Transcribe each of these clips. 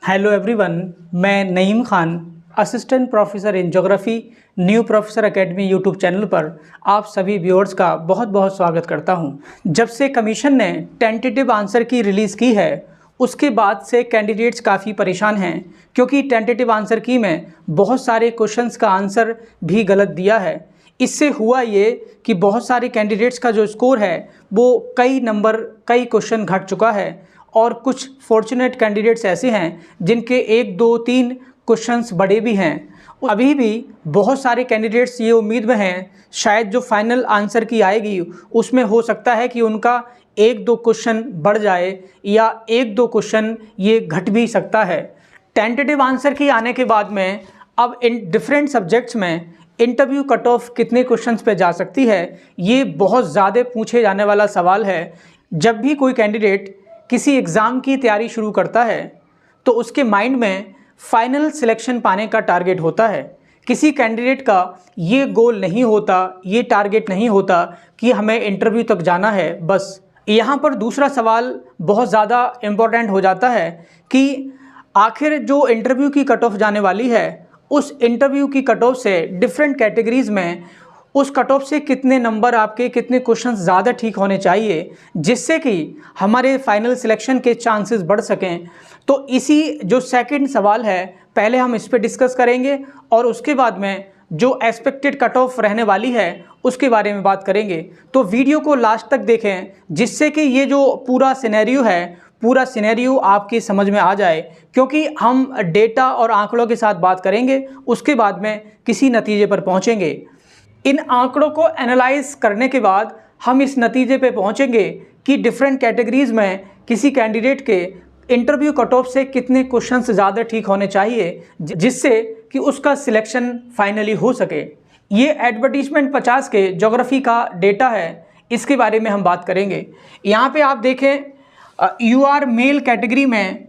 Hello everyone, मैं Naeem Khan, assistant professor in geography, new professor academy YouTube channel पर आप सभी व्यूअर्स का बहुत बहुत स्वागत करता हूं। जब से कमीशन ने टेंटेटिव आंसर की रिलीज़ की है उसके बाद से कैंडिडेट्स काफ़ी परेशान हैं, क्योंकि टेंटेटिव आंसर की में बहुत सारे क्वेश्चंस का आंसर भी गलत दिया है। इससे हुआ ये कि बहुत सारे कैंडिडेट्स का जो स्कोर है वो कई क्वेश्चन घट चुका है, और कुछ फॉर्चुनेट कैंडिडेट्स ऐसे हैं जिनके 1, 2, 3 क्वेश्चंस बड़े भी हैं। अभी भी बहुत सारे कैंडिडेट्स ये उम्मीद में हैं शायद जो फाइनल आंसर की आएगी उसमें हो सकता है कि उनका 1-2 क्वेश्चन बढ़ जाए या 1-2 क्वेश्चन ये घट भी सकता है। टेंटेटिव आंसर की आने के बाद में अब इन डिफरेंट सब्जेक्ट्स में इंटरव्यू कट ऑफ कितने क्वेश्चंस पे जा सकती है, ये बहुत ज़्यादा पूछे जाने वाला सवाल है। जब भी कोई कैंडिडेट किसी एग्ज़ाम की तैयारी शुरू करता है तो उसके माइंड में फाइनल सिलेक्शन पाने का टारगेट होता है। किसी कैंडिडेट का ये गोल नहीं होता, ये टारगेट नहीं होता कि हमें इंटरव्यू तक जाना है बस। यहाँ पर दूसरा सवाल बहुत ज़्यादा इम्पोर्टेंट हो जाता है कि आखिर जो इंटरव्यू की कट ऑफ जाने वाली है उस इंटरव्यू की कट ऑफ से डिफरेंट कैटेगरीज़ में उस कट ऑफ से कितने नंबर आपके, कितने क्वेश्चंस ज़्यादा ठीक होने चाहिए जिससे कि हमारे फाइनल सिलेक्शन के चांसेस बढ़ सकें। तो इसी जो सेकंड सवाल है पहले हम इस पे डिस्कस करेंगे और उसके बाद में जो एक्सपेक्टेड कट ऑफ रहने वाली है उसके बारे में बात करेंगे। तो वीडियो को लास्ट तक देखें जिससे कि ये जो पूरा सिनेरियो आपकी समझ में आ जाए, क्योंकि हम डेटा और आंकड़ों के साथ बात करेंगे उसके बाद में किसी नतीजे पर पहुँचेंगे। इन आंकड़ों को एनालाइज करने के बाद हम इस नतीजे पे पहुंचेंगे कि डिफरेंट कैटेगरीज़ में किसी कैंडिडेट के इंटरव्यू कट ऑफ से कितने क्वेश्चंस ज़्यादा ठीक होने चाहिए जिससे कि उसका सिलेक्शन फाइनली हो सके। ये एडवर्टीजमेंट 50 के ज्योग्राफी का डेटा है, इसके बारे में हम बात करेंगे। यहाँ पे आप देखें यूआर मेल कैटेगरी में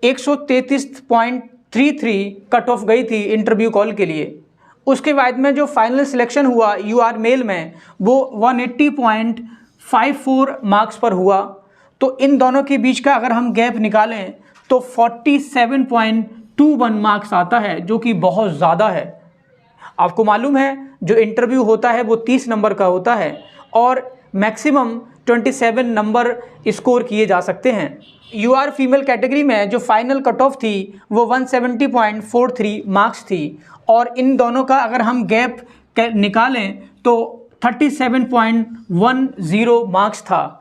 133.33 कट ऑफ गई थी इंटरव्यू कॉल के लिए। उसके बाद में जो फाइनल सिलेक्शन हुआ यूआर मेल में वो 180.54 मार्क्स पर हुआ। तो इन दोनों के बीच का अगर हम गैप निकालें तो 47.21 मार्क्स आता है, जो कि बहुत ज़्यादा है। आपको मालूम है जो इंटरव्यू होता है वो 30 नंबर का होता है और मैक्सिमम 27 नंबर स्कोर किए जा सकते हैं। यूआर फीमेल कैटेगरी में जो फाइनल कट ऑफ थी वो 170.43 मार्क्स थी, और इन दोनों का अगर हम गैप निकालें तो 37.10 मार्क्स था।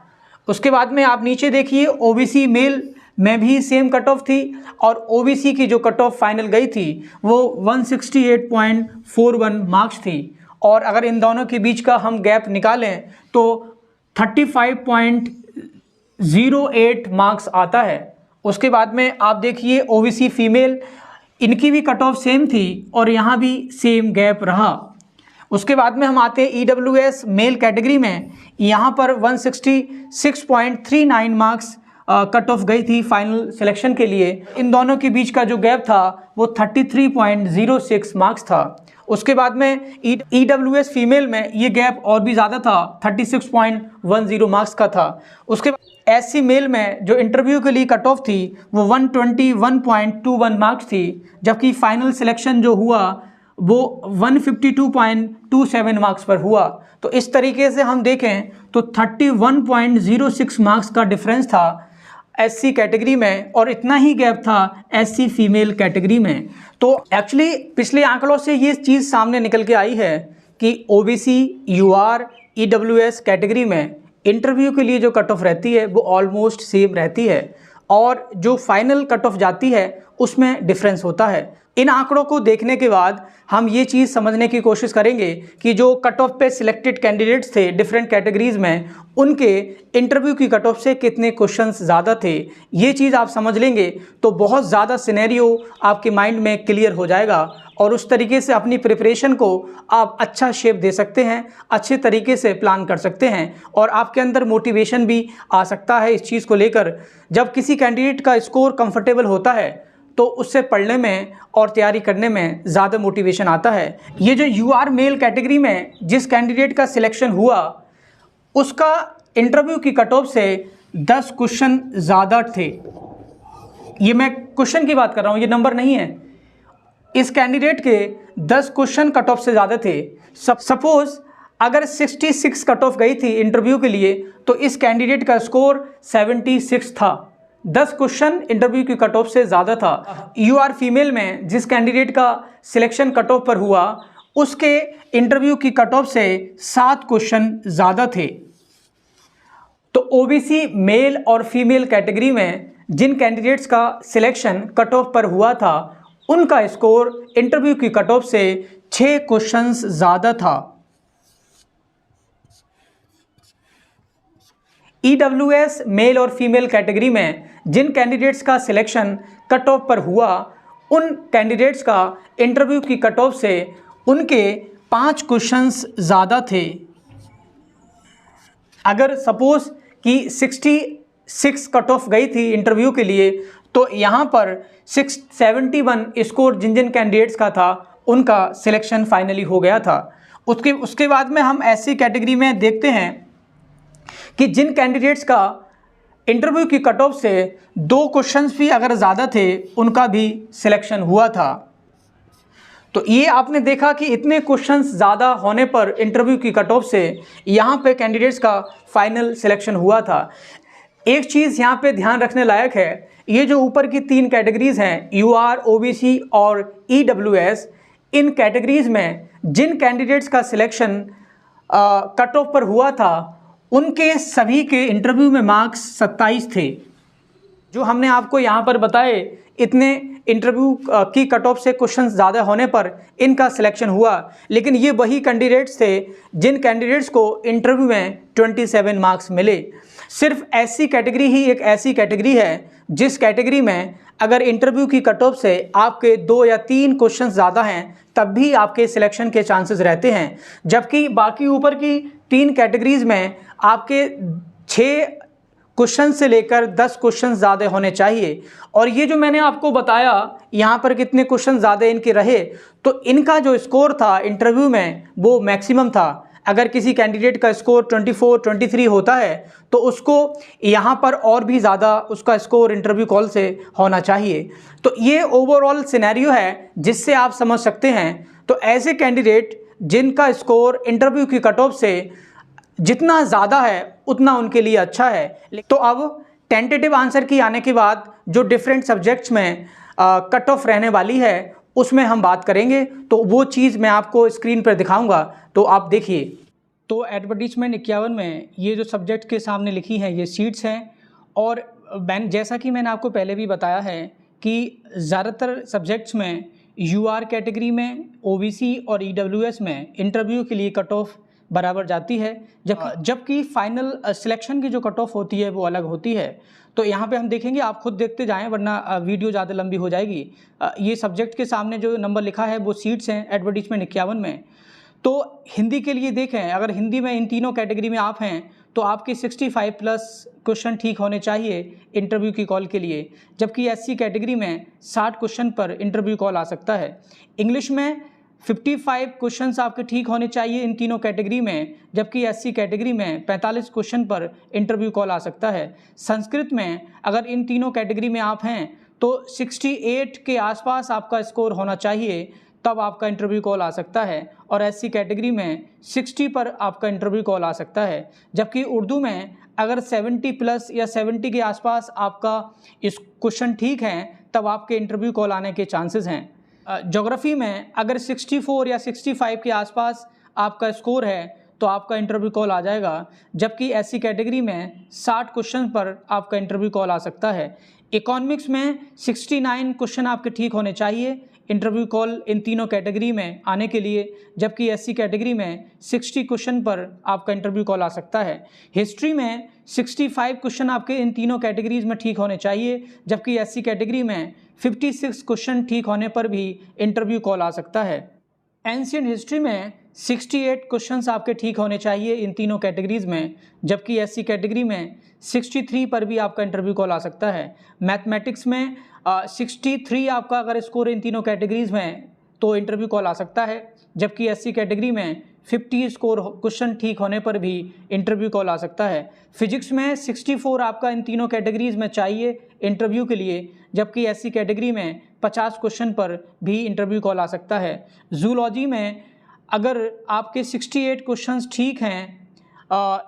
उसके बाद में आप नीचे देखिए ओबीसी मेल में भी सेम कट ऑफ थी, और ओबीसी की जो कट ऑफ फाइनल गई थी वो 168.41 मार्क्स थी, और अगर इन दोनों के बीच का हम गैप निकालें तो 35.08 मार्क्स आता है। उसके बाद में आप देखिए ओबीसी फीमेल, इनकी भी कट ऑफ सेम थी और यहाँ भी सेम गैप रहा। उसके बाद में हम आते हैं ईडब्ल्यूएस मेल कैटेगरी में, यहाँ पर 166.39 मार्क्स कट ऑफ गई थी फाइनल सिलेक्शन के लिए। इन दोनों के बीच का जो गैप था वो 33.06 मार्क्स था। उसके बाद में ईडब्ल्यूएस फीमेल में ये गैप और भी ज़्यादा था, 36.10 मार्क्स का था। उसके बाद एससी मेल में जो इंटरव्यू के लिए कट ऑफ थी वो 121.21 मार्क्स थी, जबकि फाइनल सिलेक्शन जो हुआ वो 152.27 मार्क्स पर हुआ। तो इस तरीके से हम देखें तो 31.06 मार्क्स का डिफरेंस था एससी कैटेगरी में, और इतना ही गैप था एससी फीमेल कैटेगरी में। तो एक्चुअली पिछले आंकड़ों से ये चीज़ सामने निकल के आई है कि ओबीसी, यूआर, ईडब्ल्यूएस कैटेगरी में इंटरव्यू के लिए जो कट ऑफ रहती है वो ऑलमोस्ट सेम रहती है, और जो फाइनल कट ऑफ जाती है उसमें डिफरेंस होता है। इन आंकड़ों को देखने के बाद हम ये चीज़ समझने की कोशिश करेंगे कि जो कट ऑफ पे सिलेक्टेड कैंडिडेट्स थे डिफरेंट कैटेगरीज़ में, उनके इंटरव्यू की कट ऑफ से कितने क्वेश्चंस ज़्यादा थे। ये चीज़ आप समझ लेंगे तो बहुत ज़्यादा सिनेरियो आपके माइंड में क्लियर हो जाएगा, और उस तरीके से अपनी प्रिपरेशन को आप अच्छा शेप दे सकते हैं, अच्छे तरीके से प्लान कर सकते हैं, और आपके अंदर मोटिवेशन भी आ सकता है इस चीज़ को लेकर। जब किसी कैंडिडेट का स्कोर कंफर्टेबल होता है तो उससे पढ़ने में और तैयारी करने में ज़्यादा मोटिवेशन आता है। ये जो यूआर मेल कैटेगरी में जिस कैंडिडेट का सिलेक्शन हुआ उसका इंटरव्यू की कट ऑफ से 10 क्वेश्चन ज़्यादा थे। ये मैं क्वेश्चन की बात कर रहा हूँ, ये नंबर नहीं है। इस कैंडिडेट के 10 क्वेश्चन कट ऑफ से ज़्यादा थे। सपोज अगर 66 कट ऑफ गई थी इंटरव्यू के लिए, तो इस कैंडिडेट का स्कोर 76 था। 10 क्वेश्चन इंटरव्यू की कट ऑफ से ज़्यादा था। यू आर फीमेल में जिस कैंडिडेट का सिलेक्शन कट ऑफ पर हुआ, उसके इंटरव्यू की कट ऑफ से 7 क्वेश्चन ज़्यादा थे। तो ओबीसी मेल और फीमेल कैटेगरी में जिन कैंडिडेट्स का सिलेक्शन कट ऑफ पर हुआ था, उनका स्कोर इंटरव्यू की कट ऑफ से 6 क्वेश्चंस ज़्यादा था। ईडब्ल्यूएस मेल और फीमेल कैटेगरी में जिन कैंडिडेट्स का सिलेक्शन कट ऑफ पर हुआ, उन कैंडिडेट्स का इंटरव्यू की कट ऑफ से उनके 5 क्वेश्चंस ज़्यादा थे। अगर सपोज कि 66 कट ऑफ गई थी इंटरव्यू के लिए, तो यहाँ पर 671 स्कोर जिन जिन कैंडिडेट्स का था, उनका सिलेक्शन फाइनली हो गया था। उसके बाद में हम ऐसी कैटेगरी में देखते हैं कि जिन कैंडिडेट्स का इंटरव्यू की कट ऑफ से 2 क्वेश्चंस भी अगर ज़्यादा थे, उनका भी सिलेक्शन हुआ था। तो ये आपने देखा कि इतने क्वेश्चंस ज़्यादा होने पर इंटरव्यू की कट ऑफ से यहाँ पे कैंडिडेट्स का फाइनल सिलेक्शन हुआ था। एक चीज़ यहाँ पे ध्यान रखने लायक है, ये जो ऊपर की 3 कैटेगरीज़ हैं, यूआर, ओबीसी और ईडब्ल्यूएस, इन कैटेगरीज़ में जिन कैंडिडेट्स का सिलेक्शन कट ऑफ पर हुआ था, उनके सभी के इंटरव्यू में मार्क्स 27 थे। जो हमने आपको यहाँ पर बताए, इतने इंटरव्यू की कट ऑफ से क्वेश्चन ज़्यादा होने पर इनका सिलेक्शन हुआ, लेकिन ये वही कैंडिडेट्स थे जिन कैंडिडेट्स को इंटरव्यू में 27 मार्क्स मिले। सिर्फ ऐसी कैटेगरी ही एक ऐसी कैटेगरी है जिस कैटेगरी में अगर इंटरव्यू की कट ऑफ से आपके 2 या 3 क्वेश्चन ज़्यादा हैं, तब भी आपके सिलेक्शन के चांसेस रहते हैं। जबकि बाकी ऊपर की 3 कैटेगरीज़ में आपके 6 क्वेश्चन से लेकर 10 क्वेश्चन ज़्यादा होने चाहिए। और ये जो मैंने आपको बताया यहाँ पर कितने क्वेश्चन ज़्यादा इनके रहे, तो इनका जो स्कोर था इंटरव्यू में वो मैक्सिमम था। अगर किसी कैंडिडेट का स्कोर 24, 23 होता है, तो उसको यहाँ पर और भी ज़्यादा उसका स्कोर इंटरव्यू कॉल से होना चाहिए। तो ये ओवरऑल सिनेरियो है जिससे आप समझ सकते हैं। तो ऐसे कैंडिडेट जिनका स्कोर इंटरव्यू की कट ऑफ से जितना ज़्यादा है, उतना उनके लिए अच्छा है। तो अब टेंटेटिव आंसर की आने के बाद जो डिफरेंट सब्जेक्ट्स में कट ऑफ रहने वाली है, उसमें हम बात करेंगे। तो वो चीज़ मैं आपको स्क्रीन पर दिखाऊंगा, तो आप देखिए। तो एडवर्टीजमेंट 51 में ये जो सब्जेक्ट के सामने लिखी हैं, ये सीट्स हैं। और जैसा कि मैंने आपको पहले भी बताया है कि ज़्यादातर सब्जेक्ट्स में यूआर कैटेगरी में, ओबीसी और ईडब्ल्यूएस में इंटरव्यू के लिए कट ऑफ बराबर जाती है, जबकि फाइनल सिलेक्शन की जो कट ऑफ होती है वो अलग होती है। तो यहाँ पे हम देखेंगे, आप खुद देखते जाएं वरना वीडियो ज़्यादा लंबी हो जाएगी। ये सब्जेक्ट के सामने जो नंबर लिखा है वो सीट्स हैं एडवर्टीजमेंट 51 में। तो हिंदी के लिए देखें, अगर हिंदी में इन तीनों कैटेगरी में आप हैं, तो आपके 65 प्लस क्वेश्चन ठीक होने चाहिए इंटरव्यू की कॉल के लिए। जबकि एससी कैटेगरी में 60 क्वेश्चन पर इंटरव्यू कॉल आ सकता है। इंग्लिश में 55 क्वेश्चंस आपके ठीक होने चाहिए इन तीनों कैटेगरी में, जबकि एससी कैटेगरी में 45 क्वेश्चन पर इंटरव्यू कॉल आ सकता है। संस्कृत में अगर इन तीनों कैटेगरी में आप हैं, तो 68 के आसपास आपका स्कोर होना चाहिए, तब आपका इंटरव्यू कॉल आ सकता है। और एससी कैटेगरी में 60 पर आपका इंटरव्यू कॉल आ सकता है। जबकि उर्दू में अगर 70 प्लस या 70 के आसपास आपका इस क्वेश्चन ठीक हैं, तब आपके इंटरव्यू कॉल आने के चांसेस हैं। ज्योग्राफी में अगर 64 या 65 के आसपास आपका स्कोर है, तो आपका इंटरव्यू कॉल आ जाएगा। जबकि एससी कैटेगरी में 60 क्वेश्चन पर आपका इंटरव्यू कॉल आ सकता है। इकोनॉमिक्स में 69 क्वेश्चन आपके ठीक होने चाहिए इंटरव्यू कॉल इन तीनों कैटेगरी में आने के लिए, जबकि एससी कैटेगरी में 60 क्वेश्चन पर आपका इंटरव्यू कॉल आ सकता है। हिस्ट्री में 65 क्वेश्चन आपके इन तीनों कैटेगरीज में ठीक होने चाहिए, जबकि एससी कैटेगरी में 56 क्वेश्चन ठीक होने पर भी इंटरव्यू कॉल आ सकता है। एंशिएंट हिस्ट्री में 68 क्वेश्चंस आपके ठीक होने चाहिए इन तीनों कैटेगरीज में, जबकि एससी कैटेगरी में 63 पर भी आपका इंटरव्यू कॉल आ सकता है। मैथमेटिक्स में 63 आपका अगर स्कोर इन तीनों कैटेगरीज में, तो इंटरव्यू कॉल आ सकता है। जबकि एससी कैटेगरी में 50 स्कोर क्वेश्चन ठीक होने पर भी इंटरव्यू कॉल आ सकता है। फिजिक्स में 64 आपका इन तीनों कैटेगरीज में चाहिए इंटरव्यू के लिए, जबकि एससी कैटेगरी में 50 क्वेश्चन पर भी इंटरव्यू कॉल आ सकता है। जूलॉजी में अगर आपके 68 क्वेश्चंस ठीक हैं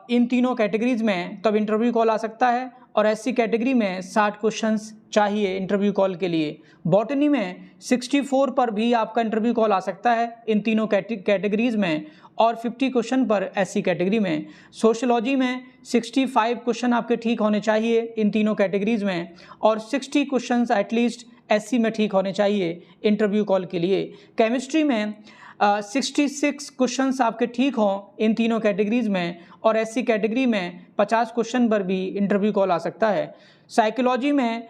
इन तीनों कैटेगरीज में तब इंटरव्यू कॉल आ सकता है, और एससी कैटेगरी में 60 क्वेश्चंस चाहिए इंटरव्यू कॉल के लिए। बॉटनी में 64 पर भी आपका इंटरव्यू कॉल आ सकता है इन तीनों कैटेगरीज में, और 50 क्वेश्चन पर एससी कैटेगरी में। सोशियोलॉजी में 65 क्वेश्चन आपके ठीक होने चाहिए इन तीनों कैटेगरीज में, और 60 क्वेश्चंस एटलीस्ट एससी में ठीक होने चाहिए इंटरव्यू कॉल के लिए। केमिस्ट्री में 66 क्वेश्चंस आपके ठीक हों इन तीनों कैटेगरीज में, और एससी कैटेगरी में 50 क्वेश्चन पर भी इंटरव्यू कॉल आ सकता है। साइकोलॉजी में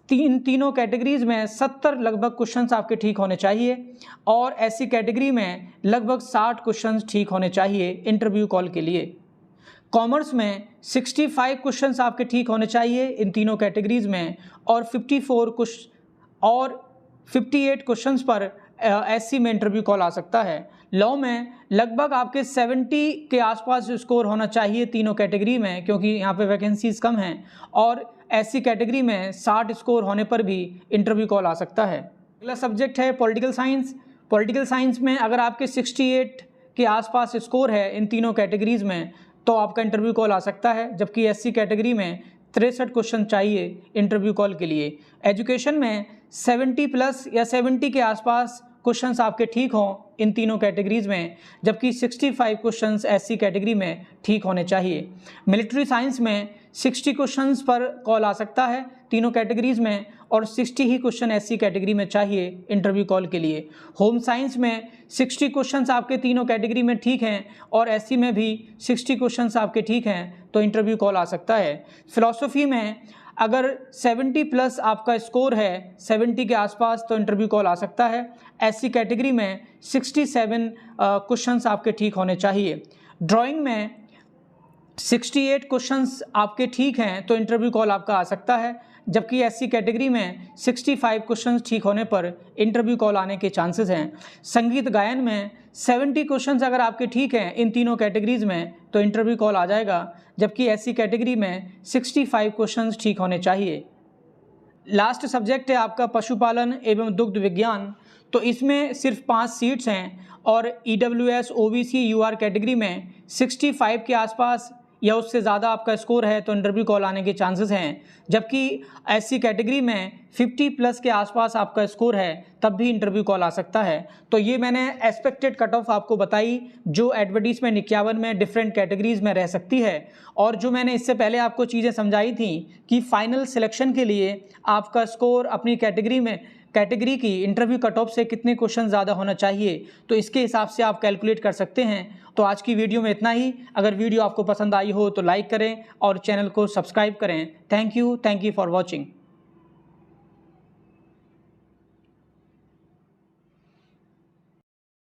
तीनों कैटेगरीज में 70 लगभग क्वेश्चंस आपके ठीक होने चाहिए, और एससी कैटेगरी में लगभग 60 क्वेश्चंस ठीक होने चाहिए इंटरव्यू कॉल के लिए। कॉमर्स में 65 क्वेश्चंस आपके ठीक होने चाहिए इन तीनों कैटेगरीज में, और 58 क्वेश्चंस पर एससी में इंटरव्यू कॉल आ सकता है। लॉ में लगभग आपके 70 के आसपास स्कोर होना चाहिए तीनों कैटेगरी में, क्योंकि यहाँ पे वैकेंसीज कम हैं, और एससी कैटेगरी में 60 स्कोर होने पर भी इंटरव्यू कॉल आ सकता है। अगला सब्जेक्ट है पॉलिटिकल साइंस। पॉलिटिकल साइंस में अगर आपके 68 के आसपास स्कोर है इन तीनों कैटेगरीज में तो आपका इंटरव्यू कॉल आ सकता है, जबकि एससी कैटेगरी में 63 क्वेश्चन चाहिए इंटरव्यू कॉल के लिए। एजुकेशन में 70 प्लस या 70 के आसपास क्वेश्चंस आपके ठीक हों इन तीनों कैटेगरीज में, जबकि 65 क्वेश्चंस एससी कैटेगरी में ठीक होने चाहिए। मिलिट्री साइंस में 60 क्वेश्चंस पर कॉल आ सकता है तीनों कैटेगरीज में, और 60 ही क्वेश्चन एससी कैटेगरी में चाहिए इंटरव्यू कॉल के लिए। होम साइंस में 60 क्वेश्चंस आपके तीनों कैटेगरी में ठीक हैं, और एससी में भी 60 क्वेश्चंस आपके ठीक हैं तो इंटरव्यू कॉल आ सकता है। फिलॉसफी में अगर 70 प्लस आपका स्कोर है 70 के आसपास तो इंटरव्यू कॉल आ सकता है। एससी कैटेगरी में 67 क्वेश्चंस आपके ठीक होने चाहिए। ड्राइंग में 68 क्वेश्चंस आपके ठीक हैं तो इंटरव्यू कॉल आपका आ सकता है, जबकि एससी कैटेगरी में 65 क्वेश्चंस ठीक होने पर इंटरव्यू कॉल आने के चांसेस हैं। संगीत गायन में 70 क्वेश्चंस अगर आपके ठीक हैं इन तीनों कैटेगरीज में तो इंटरव्यू कॉल आ जाएगा, जबकि एससी कैटेगरी में 65 क्वेश्चंस ठीक होने चाहिए। लास्ट सब्जेक्ट है आपका पशुपालन एवं दुग्ध विज्ञान। तो इसमें सिर्फ 5 सीट्स हैं, और ईडब्ल्यूएस ओबीसी यूआर कैटेगरी में 65 के आसपास या उससे ज़्यादा आपका स्कोर है तो इंटरव्यू कॉल आने के चांसेस हैं, जबकि एससी कैटेगरी में 50 प्लस के आसपास आपका स्कोर है तब भी इंटरव्यू कॉल आ सकता है। तो ये मैंने एक्सपेक्टेड कट ऑफ आपको बताई जो एडवर्टीजमेंट 51 में डिफरेंट कैटेगरीज में रह सकती है, और जो मैंने इससे पहले आपको चीज़ें समझाई थी कि फाइनल सिलेक्शन के लिए आपका स्कोर अपनी कैटेगरी की इंटरव्यू कट ऑफ से कितने क्वेश्चन ज़्यादा होना चाहिए, तो इसके हिसाब से आप कैलकुलेट कर सकते हैं। तो आज की वीडियो में इतना ही। अगर वीडियो आपको पसंद आई हो तो लाइक करें और चैनल को सब्सक्राइब करें। Thank you for watching.